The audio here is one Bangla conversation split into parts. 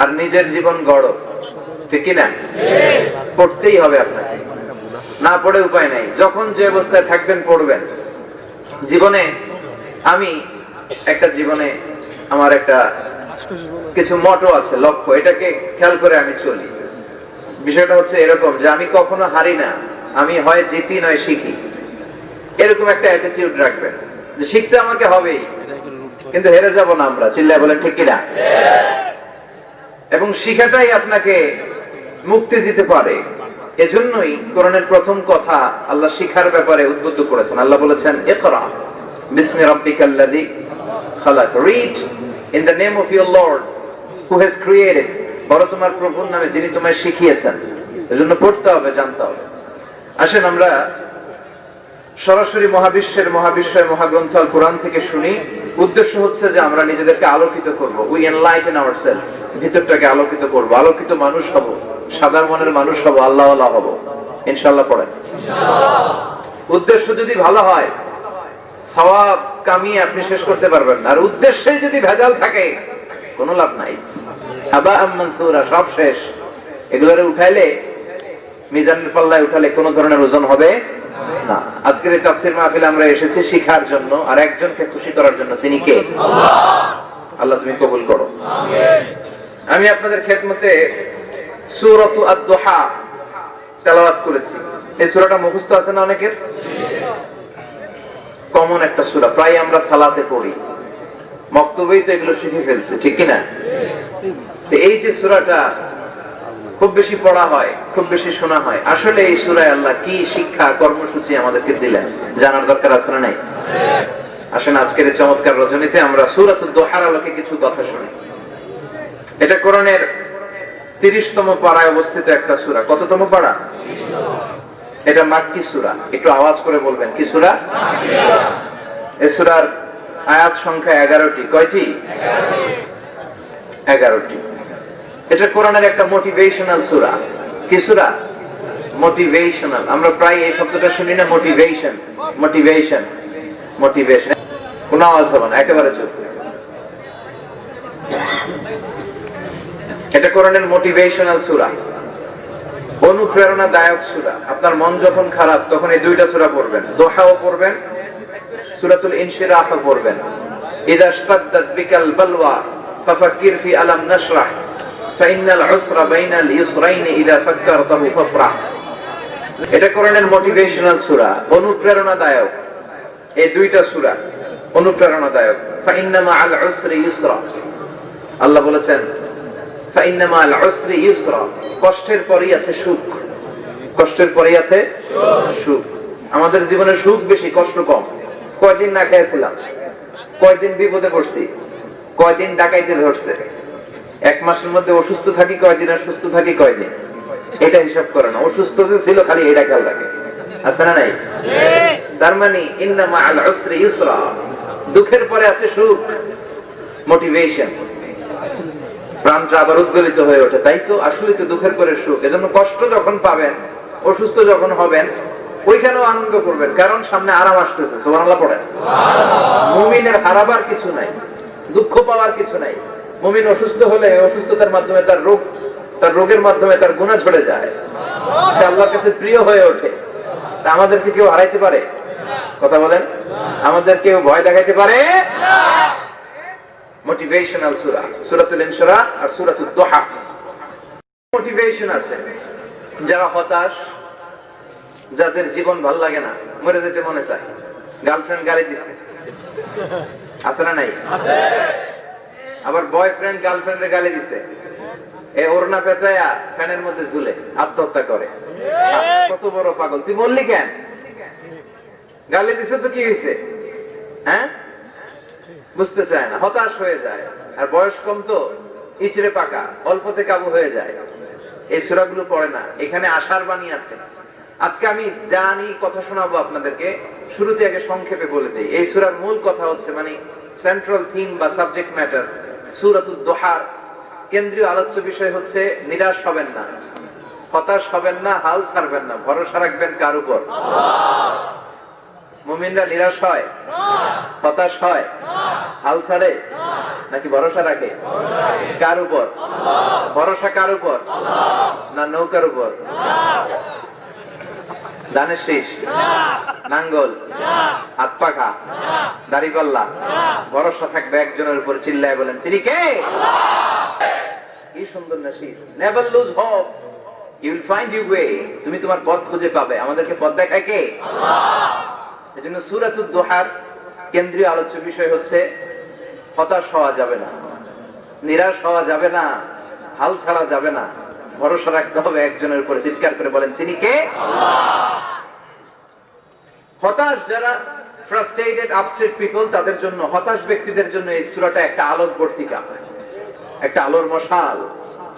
আর নিজের জীবন গড়ো, ঠিক না? পড়তেই হবে আপনাকে, না পড়ে উপায় নাই। যখন যে অবস্থায় থাকবেন পড়বেন। জীবনে আমি আমার একটা কিছু মটো আছে, লক্ষ্য, এটাকে খেয়াল করে আমি চলি। বিষয়টা হচ্ছে এরকম যে আমি কখনো হারি না, আমি হয় জিতি নয় শিখি, এরকম একটা অ্যাটিটিউড রাখবেন যে শিখতে আমাকে হবেই, কিন্তু হেরে যাব না আমরা। চিল্লায় বলেন ঠিক কিনা? এবং শিখাটাই আপনাকে মুক্তি দিতে পারে। এজন্যই কোরআনের প্রথম কথা আল্লাহ শিখার ব্যাপারে উদ্বুদ্ধ করেছেন। আল্লাহ বলেছেন, ইকরা বিসমি রাব্বিকাল্লাযী খালাক, read in the name of your lord who has created, বলো তোমার প্রভুর নামে যিনি তোমায় শিখিয়েছেন। এজন্য পড়তে হবে, জানতে হবে। আসেন আমরা সরাসরি মহাবিশ্বের মহাগ্রন্থ আল কোরআন থেকে শুনি। উদ্দেশ্য হচ্ছে যে আমরা নিজেদেরকে আলোকিত করব, উই এনলাইটেন আওয়ারসেলফ, ভিতরটাকে আলোকিত করব, আলোকিত মানুষ হব, সাদা মনের মানুষ হব, আল্লাহওয়ালা হব ইনশাআল্লাহ। পড়েন। উদ্দেশ্য যদি ভালো হয় সওয়াব কামিয়ে আপনি শেষ করতে পারবেন না, আর উদ্দেশ্যে যদি ভেজাল থাকে কোনো লাভ নাই। হাবাআম মানসুরা, সব শেষ। এগুলোরে উঠাইলে, মিজানের পাল্লায় উঠালে কোনো ধরনের ওজন হবে না। আজকের এই তাফসীর মাহফিলে আমরা এসেছি শিখার জন্য আর একজনকে খুশি করার জন্য। তিনি কে? আল্লাহ তুমি কবুল করো, আমিন। আমি আপনাদের খেদমতে সূরাতু আদ-দুহা তেলাওয়াত করেছি। এই সূরাটা মুখস্থ আছে না অনেকের? কমন একটা সূরা, প্রায় আমরা সালাতে পড়ি, মক্তবেই তো এগুলো শিখে ফেলছে, ঠিক কি না? এই যে সূরাটা খুব বেশি পড়া হয়, খুব বেশি শোনা হয়, আসলে এই সূরায় আল্লাহ কি শিক্ষা কর্মসূচি আমাদেরকে দিলেন জানার দরকার আছে না নাই? আসেন আজকের এই চমৎকার রজনীতে আমরা সূরাতুদ দুহার আলোকে কিছু কথা শুনি। এটা কোরআনের 30তম পারায় অবস্থিত একটা সূরা। কততম পারা? এটা মাক্কি সূরা। একটু আওয়াজ করে বলবেন, কি সূরা? এই সূরার আয়াত সংখ্যা 11টি। কয়টি? 11টি। এটা কোরআনের একটা মোটিভেশনাল সূরা। কি সূরা? মোটিভেশনাল। আমরা প্রায় এই শব্দটা শুনি না, মোটিভেশন, মোটিভেশন, মোটিভেশন। কোন আওয়াজ হবে না, একেবারে চুপ। এটা কোরআনের মোটিভেশনাল সূরা, অনুপ্রেরণাদায়ক সূরা। আপনার মন যখন খারাপ তখন এই দুইটা সূরা পড়বেন, দোহাও পড়বেন, সূরাতুল ইনশিরাহও পড়বেন। ইযা ইশতাদ্দাত বিকাল বালওয়া ফাফাক্কির ফি আলাম নাশরাহ ফাইনাল উসরা বাইনাল ইসরাইন ইযা ফাক্কারতাহু ফাফরাহ। এটা কোরআনের মোটিভেশনাল সূরা, অনুপ্রেরণাদায়ক। এই দুইটা সূরা অনুপ্রেরণাদায়ক। ফাইন্না মাআল উসরি ইউসরা, আল্লাহ বলেছেন ফাইন্না মাআল উসরি ইউসরা, কষ্টের পরেই আছে সুখ, কষ্টের পরেই আছে সুখ। আমাদের জীবনে সুখ বেশি, কষ্ট কম। কয়দিন না খেয়েছিলাম, কয়দিন বিপদে পড়ছি, কয়দিন ডাকাইতে ধরছে, এক মাসের মধ্যে অসুস্থ থাকি কয়দিন আর সুস্থ থাকি কয়দিন, এটা হিসাব করে না। অসুস্থ যে ছিল খালি এটা খেয়াল রাখে, আছে না নাই? তার মানে ইন্না মাআল উসরি ইউসরা, দুঃখের পরে আছে সুখ, মোটিভেশন। প্রাণটা আবার উদ্বেলিত হয়ে ওঠে, তাই তো আসলে তো দুঃখের পরে সুখ। এজন্য কষ্ট যখন পাবেন, অসুস্থ যখন হবেন, ওইখানেও আনন্দ করবেন, কারণ সামনে আরাম আসতেছে। সুবহানাল্লাহ পড়েন। মুমিনের হারাবার কিছু নাই, দুঃখ পাওয়ার কিছু নাই। মুমিন অসুস্থ হলে অসুস্থতার মাধ্যমে তার রোগের মাধ্যমে তার গুনাহ ঝরে যায়, সে আল্লাহর কাছে প্রিয় হয়ে ওঠে। তা আমাদেরকে কেউ হারাইতে পারে? কথা বলেন, আমাদের কেউ ভয় দেখাইতে পারে? মোটিভেশনাল সূরা সূরাতুল ইনশিরাহ আর সূরাতুদ দুহা। মোটিভেশন আছে যারা হতাশ, যাদের জীবন ভাল লাগে না, মরে যেতে মনে চায়, গার্লফ্রেন্ড গালি দিচ্ছে, আছে না নাই? আছে। আবার বয়ফ্রেন্ড গার্লফ্রেন্ডে গালি দিচ্ছে, এ ওড়না পেঁচায়া ফ্যানের মধ্যে ঝুলে আত্মহত্যা করে। কত বড় পাগল! তুই বললি কেন? গালি দিছে তো কি হয়েছে? হ্যাঁ, বুঝতে চায় না, হতাশ হয়ে যায়। আর বয়স কম তো, ইচড়ে পাকা, অল্পতে কাবু হয়ে যায়। এই সূরাগুলো পড়ে না। এখানে আশার বাণী আছে। আজকে আমি জানি কথা শোনাবো আপনাদেরকে, শুরুতে আগে সংক্ষেপে বলে দেই। এই সূরার মূল কথা হচ্ছে, মানে সেন্ট্রাল থিম বা সাবজেক্ট ম্যাটার সূরাতুদ দুহার কেন্দ্রীয় আলোচ্য বিষয় হচ্ছে নিরাশ হবেন না, হতাশ হবেন না, হাল ছাড়বেন না, ভরসা রাখবেন কার উপর? মুমিনরা নিরাশ হয়, হতাশ হয়, হাল ছাড়ে নাকি ভরসা রাখে? কার উপর? ভরসা কার উপর? না নৌকার উপর? ধানের শীষ, নাঙ্গল, হাত পাখা, দাড়িপাল্লা, ভরসা থাকবে একজনের উপর। চিল্লায় বলেন তিনি কে? কি সুন্দর Nasir, never lose hope, you will find your way. তুমি তোমার পথ খুঁজে পাবে। আমাদেরকে পথ দেখায় কে? আল্লাহ। এজন্য সূরাতুদ দুহার কেন্দ্রীয় আলোচ্য বিষয় হচ্ছে হতাশ হওয়া যাবে না, নিরাশ হওয়া যাবে না, হাল ছাড়া যাবে না, ভরসা রাখতে হবে একজনের উপরে। চিৎকার করে বলেন তিনি কে? আল্লাহ। হতাশ যারা, ফ্রাস্ট্রেটেড আপসেট পিপল, তাদের জন্য, হতাশ ব্যক্তিদের জন্য এই সূরাটা একটা আলোক বর্তিকা, একটা আলোর মশাল।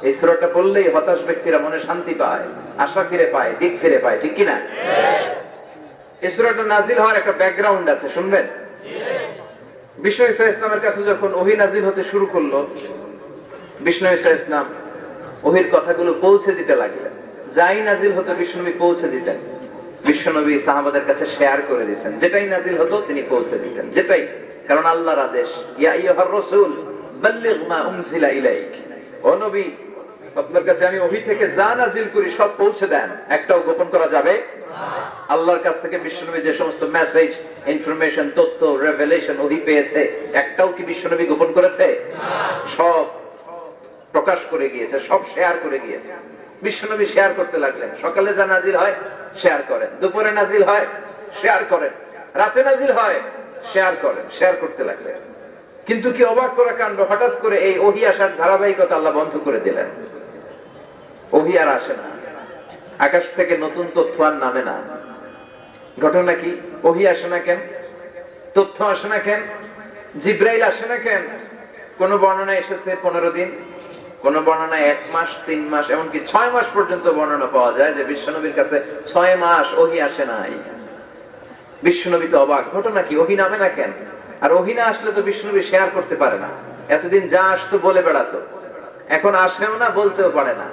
এই সূরাটা পড়লেই হতাশ ব্যক্তিরা মনে শান্তি পায়, আশা ফিরে পায়, দিক ফিরে পায়। ঠিক কিনা? এই সূরাটা নাজিল হওয়ার একটা ব্যাকগ্রাউন্ড আছে, শুনবেন? বিষ্ণু ঈসা ইসলামের কাছে যখন ওহী নাজিল হতে শুরু করলো, বিষ্ণু ঈসা ইসলাম ওহীর কথাগুলো পৌঁছে দিতে লাগলেন। যাই নাজিল হতো বিষ্ণুনবী পৌঁছে দিতেন। বিশ্বনবী সাহাবাদের কাছে শেয়ার করে দিতেন। যেটাই নাজিল হতো তিনি পৌঁছে দিতেন, যেটাই। কারণ আল্লাহর আদেশ, ইয়া আইয়ুহার রাসূল বাল্লিগ মা উনজিলা ইলাইক। ও নবী, আপনার কাছে আমি ওহী থেকে যা নাজিল করি সব পৌঁছে দেন, একটাও গোপন করা যাবে না। আল্লাহর কাছ থেকে বিশ্বনবী যে সমস্ত মেসেজ, ইনফরমেশন, তথ্য, রেভেলেশন ওহী পেয়েছে, একটাও কি বিশ্বনবী গোপন করেছে? সব প্রকাশ করে গিয়েছে, সব শেয়ার করে গিয়েছে। বিশ্বনবী শেয়ার করতে লাগলেন। সকালে যা নাজিল হয় শেয়ার করেন, দুপুরে নাজিল হয় শেয়ার করেন, রাতে নাজিল হয় শেয়ার করেন, শেয়ার করতে লাগলেন। কিন্তু কি অবাক করা কাণ্ড, হঠাৎ করে এই ওহী আসার ধারাবাহিকতা আল্লাহ বন্ধ করে দিলেন। ওহী আর আসে না, আকাশ থেকে নতুন তথ্য আর নামে না। ঘটনা কি? ওহী আসে না কেন? তথ্য আসে না কেন? জিব্রাইল আসে না কেন? কোন বর্ণনা এসেছে 15 দিন, কোন বর্ণনায় 1 মাস, 3 মাস, এমনকি 6 মাস পর্যন্ত বর্ণনা পাওয়া যায় যে বিশ্বনবীর কাছে 6 মাস ওহী আসে নাই। বিশ্বনবী তো অবাক, ঘটনা কি? ওহী নামে না কেন? আর ওহী না আসলে তো বিশ্বনবী শেয়ার করতে পারে না। এতদিন যা আসতো বলে বেড়াতো, এখন আসেও না, বলতেও পারে না।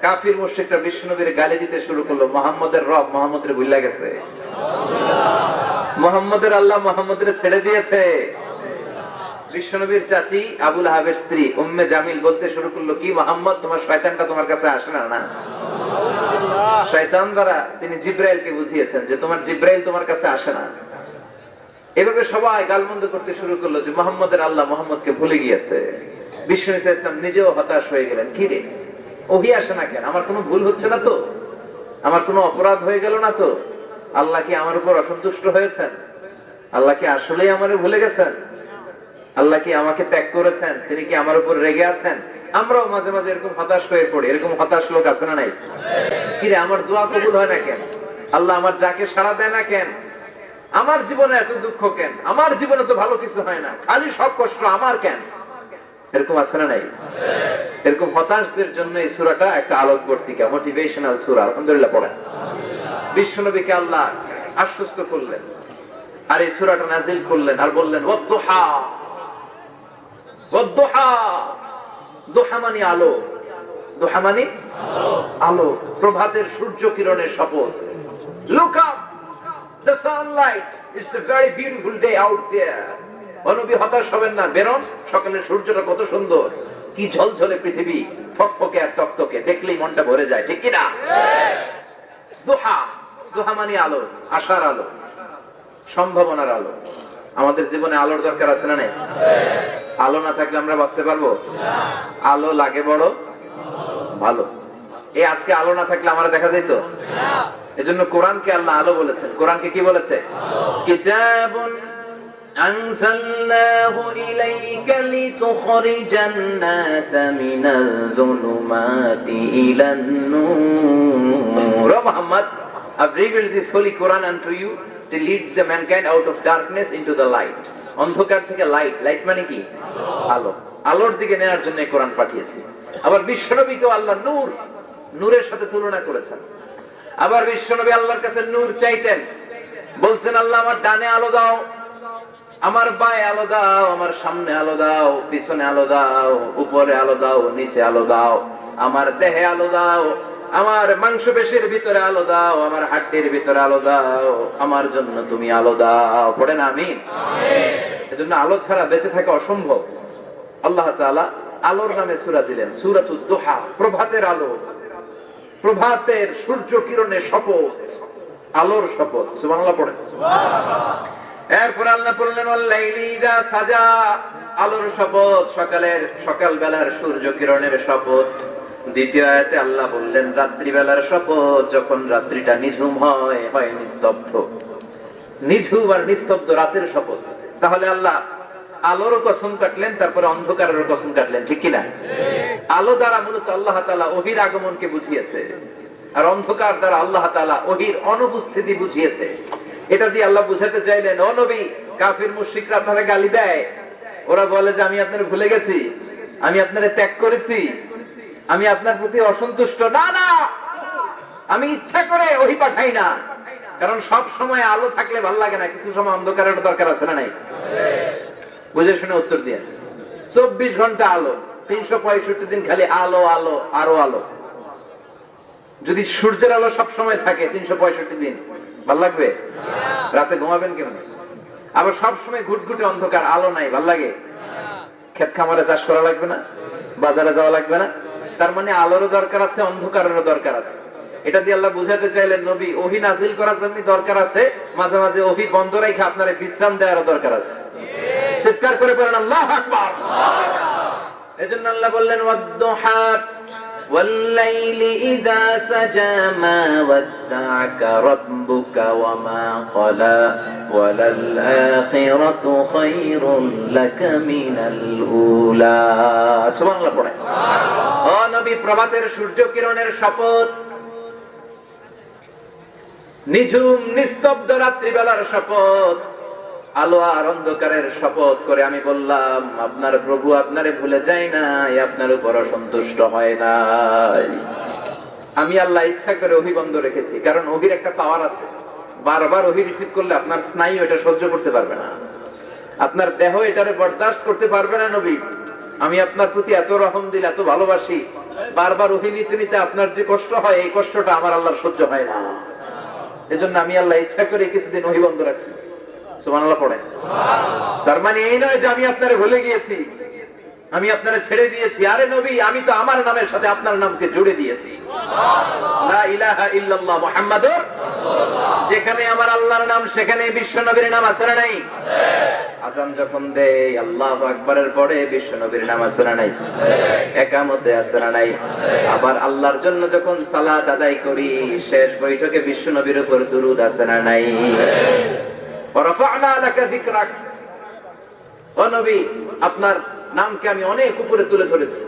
কাফির মুশরিকরা বিশ্বনবীর গালি দিতে শুরু করলো, মুহাম্মদের রব মুহাম্মদের ভুলে গেছে, মুহাম্মদের আল্লাহ মুহাম্মদের ছেড়ে দিয়েছে। বিশ্বনবীর চাচি আবু লাহাবের স্ত্রী উম্মে জামিল বলতে শুরু করলো, কি মুহাম্মদ, তোমার শয়তানটা তোমার কাছে আসে না? না, শয়তান দ্বারা তিনি জিব্রাইলকে বুঝিয়েছেন যে তোমার জিব্রাইল তোমার কাছে আসে না। এভাবে সবাই গালমন্দ করতে শুরু করলো যে মুহাম্মদের আল্লাহ মুহাম্মদকে ভুলে গিয়েছে। বিষ্ণু ঈসা ইসলাম নিজেও হতাশ হয়ে গেলেন। কি রে, ওহী আসে না কেন? আমার কোনো ভুল হচ্ছে না তো? আমার কোনো অপরাধ হয়ে গেল না তো? আল্লাহ কি আমার উপর অসন্তুষ্ট হয়েছেন? আল্লাহ কি আসলেই আমারে ভুলে গেছেন? আল্লাহ কি আমাকে ত্যাগ করেছেন? তিনি কি আমার উপর রেগে আছেন? আমরাও মাঝে মাঝে এরকম হতাশ হয়ে পড়ি। এরকম হতাশ লোক আছে না নাই? কি রে, আমার দোয়া কবুল হয় না কেন? আল্লাহ আমার ডাকে সাড়া দেয় না কেন? আমার জীবনে এত দুঃখ কেন? আমার জীবনে তো ভালো কিছু হয় না, খালি সব কষ্ট আমার কেন? এরকম আছে না নাই? এরকম হতাশদের জন্য এই সূরাটা একটা আলোক বর্তিকা, মোটিভেশনাল সূরা। আলহামদুলিল্লাহ পড়েন। বিশ্বনবীকে আল্লাহ আশ্বস্ত করলেন আর এই সূরাটা নাযিল করলেন আর বললেন, ওয়াদ-দুহা, ওয়াদ-দুহা। দুহা মানে আলো, দুহা মানে আলো, প্রভাতের সূর্য কিরণের শপথ। Look up, the sunlight, it's a very beautiful day out there. নবী হতাশ হবেন না, বেরোন, সকালের সূর্যটা কত সুন্দর, কি ঝলঝলে পৃথিবী, ফকফকে আর তকতকে, দেখলেই মনটা ভরে যায়। ঠিক কি না? দুহা, দুহা মানে আলো, আশার আলো, সম্ভাবনার আলো। আমাদের জীবনে আলোর দরকার আছে না নাই? আলো না থাকলে আমরা বাঁচতে পারবো? আলো লাগে বড় ভালো। এই আজকে আলো না থাকলে আমরা দেখা যেত? এজন্য কোরআনকে আল্লাহ আলো বলেছেন। কোরআনকে কি বলেছে? কিতাবুন আনজালনাহু ইলাইকা লিতুখরিজান নাসা মিনাল যুলুমাতি ইলান নূর। Muhammad, I've revealed this holy Quran unto you to lead the mankind out of darkness into the light. অন্ধকার থেকে লাইট, লাইট মানে কি? আলো, আলোর দিকে নেওয়ার জন্য এই কোরআন পাঠিয়েছি। আবার বিশ্বনবীকেও আল্লাহ নূর, নূরের সাথে তুলনা করেছেন। আবার বিশ্বনবী আল্লাহর কাছে নূর চাইতেন, বলতেন, আল্লাহ আমার ডানে আলো দাও, আমার বায়ে আলো দাও, আমার সামনে আলো দাও, পিছনে আলো দাও, উপরে আলো দাও, নিচে আলো দাও, আমার দেহে আলো দাও, আমার মাংসপেশির ভিতরে আলো দাও, আমার হাড্ডির ভিতরে আলো দাও, আমার জন্য তুমি আলো দাও। পড়েন আমিন। এজন্য আলো ছাড়া বেঁচে থাকা অসম্ভব। আল্লাহ তাআলা আলোর নামে সূরা দিলেন, সূরাতুদ দুহা, প্রভাতের আলো, প্রভাতের সূর্য কিরণের শপথ, আলোর শপথ। সুবহানাল্লাহ পড়েন। এরপর আল্লাহ বললেন ওয়াল্লাইলি ইযা সাজা, আলোর শপথ, সকাল বেলার সূর্য কিরণের শপথ। দ্বিতীয় আয়াতে আল্লাহ বললেন রাত্রি বেলার শপথ, যখন রাত্রিটা নিঝুম হয়, নিস্তব্ধ, নিঝুম আর নিস্তব্ধ রাতের শপথ। তাহলে আল্লাহ আলোর কসম কাটলেন, তারপরে অন্ধকারের কসম কাটলেন, ঠিক কিনা? আলো দ্বারা মূলত আল্লাহ তাআলা ওহীর আগমনকে বুঝিয়েছে, আর অন্ধকার দ্বারা আল্লাহ তাআলা ওহীর অনুপস্থিতি বুঝিয়েছে। এটা দিয়ে আল্লাহ বুঝাতে চাইলেন, ও নবী, কাফির মুশরিকরা আপনারা গালি দেয়, ওরা বলে যে আমি আপনারে ভুলে গেছি, আমি আপনারে ত্যাগ করেছি, আমি আপনার প্রতি অসন্তুষ্ট। না না, আমি ইচ্ছা করে ওহী পাঠাই না, কারণ সব সময় আলো থাকলে ভালো লাগে না, কিছু সময় অন্ধকারের দরকার আছে না নাই? বুঝে শুনে উত্তর দিয়ে। 24 ঘন্টা আলো, 365 দিন খালি আলো আলো আরো আলো। যদি সূর্যের আলো সব সময় থাকে 365 দিন, ভাল লাগবে? রাতে ঘুমাবেন কেন? আবার সব সময় ঘুটঘুটে অন্ধকার, আলো নাই, ভাল লাগে? ক্ষেত খামারে চাষ করা লাগবে না, বাজারে যাওয়া লাগবে না। তার মানে আলোরও দরকার আছে, অন্ধকারেরও দরকার আছে। এটা দিয়ে আল্লাহ বুঝাতে চাইলেন, নবী, ওহী নাজিল করার জন্য দরকার আছে, মাঝে মাঝে ওহী বন্ধ রেখে আপনার বিশ্রাম দেওয়ারও দরকার আছে। চিৎকার করে বলেন আল্লাহু আকবার। এজন্য আল্লাহ বললেন ওয়াদ-দুহা ওয়াল-লাইলি ইযা সাজা মা ওয়াদ্দা'আকা রাব্বুকা ওয়া মা ক্বালা ওয়ালাল আখিরাতু খায়রুল লাকা মিনাল উলা। সুবহানাল্লাহ পড়ে। ও নবী, প্রভাতের সূর্য কিরণের শপথ, নিঝুম নিস্তব্ধ রাত্রি বেলার শপথ, আলো আর অন্ধকারের শপথ করে আমি বললাম, আপনার প্রভু আপনারে ভুলে যায় নাই, আপনার উপর অসন্তুষ্ট হয় নাই। আমি আল্লাহ ইচ্ছা করে ওহী বন্ধ রেখেছি, কারণ ওহীর একটা পাওয়ার আছে। বারবার ওহী রিসিভ করলে আপনার স্নায়ু এটা সহ্য করতে পারবে না, আপনার দেহ এটারে বরদাস্ত করতে পারবে না। নবী, আমি আপনার প্রতি এত রহম দিল, এত ভালোবাসি, বারবার ওহী নিতে নিতে আপনার যে কষ্ট হয়, এই কষ্টটা আমার আল্লাহর সহ্য হয় না। এজন্য আমি আল্লাহ ইচ্ছা করে কিছুদিন ওহী বন্ধ রাখছি। সুবহানাল্লাহ পড়েন। তার মানে এই নয় যে আমি আপনারে ভুলে গিয়েছি, আমি আপনারে ছেড়ে দিয়েছি। আরে নবী, আমি তো আমার নামের সাথে আপনার নামকে জুড়ে দিয়েছি। লা ইলাহা ইল্লাল্লাহ মুহাম্মাদুর রাসূলুল্লাহ। যেখানে আমার আল্লাহর নাম, সেখানে বিশ্ব নবীর নাম আছে না নাই? আযান যখন দেই আল্লাহু আকবারের পরে বিশ্ব নবীর নাম আছে না নাই? একামতে আছে না নাই? আবার আল্লাহর জন্য যখন সালাত আদায় করি, শেষ বৈঠকে বিশ্ব নবীর উপর দুরূদ আছে না নাই? ওয়ারাফা'না লাকা যিকরাক। ও নবী, আপনার নামকে আমি অনেক উপরে তুলে ধরেছি।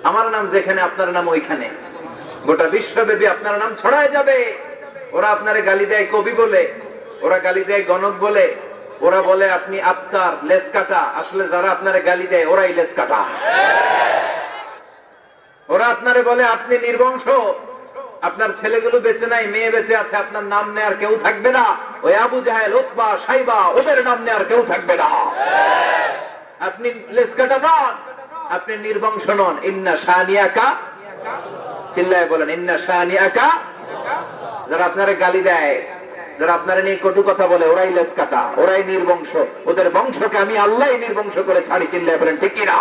আমার নাম যেখানে, আপনার নাম ওইখানে। গোটা বিশ্বব্যাপী আপনার নাম ছড়ায় যাবে। ওরা আপনারে গালি দেয় কবি বলে, ওরা গালি দেয় গণক বলে, ওরা বলে আপনি আফতার, লেস কাটা। আসলে যারা আপনারে গালি দেয় ওরাই লেস কাটা। ওরা আপনারে বলে আপনি নির্বংশ, আপনার ছেলেগুলো বেঁচে নাই, মেয়ে বেঁচে আছে, আপনার নাম নেয়ার কেউ থাকবে না। ওই আবু জাহেল, উতবা, সাইবা, ওদের নাম নেয়ার কেউ থাকবে না। আপনি লেসকাটা নন, আপনি নির্বংশ নন। ইন্না শানিয়াকা, চিল্লায় বলেন ইন্না শানিয়াকা। যারা আপনারে গালি দেয়, যারা আপনারা নিয়ে কটু কথা বলে, ওরাই লেসকাটা, ওরাই নির্বংশ। ওদের বংশকে আমি আল্লাহই নির্বংশ করে ছাড়ি। চিল্লায় বলেন ঠিক কিনা?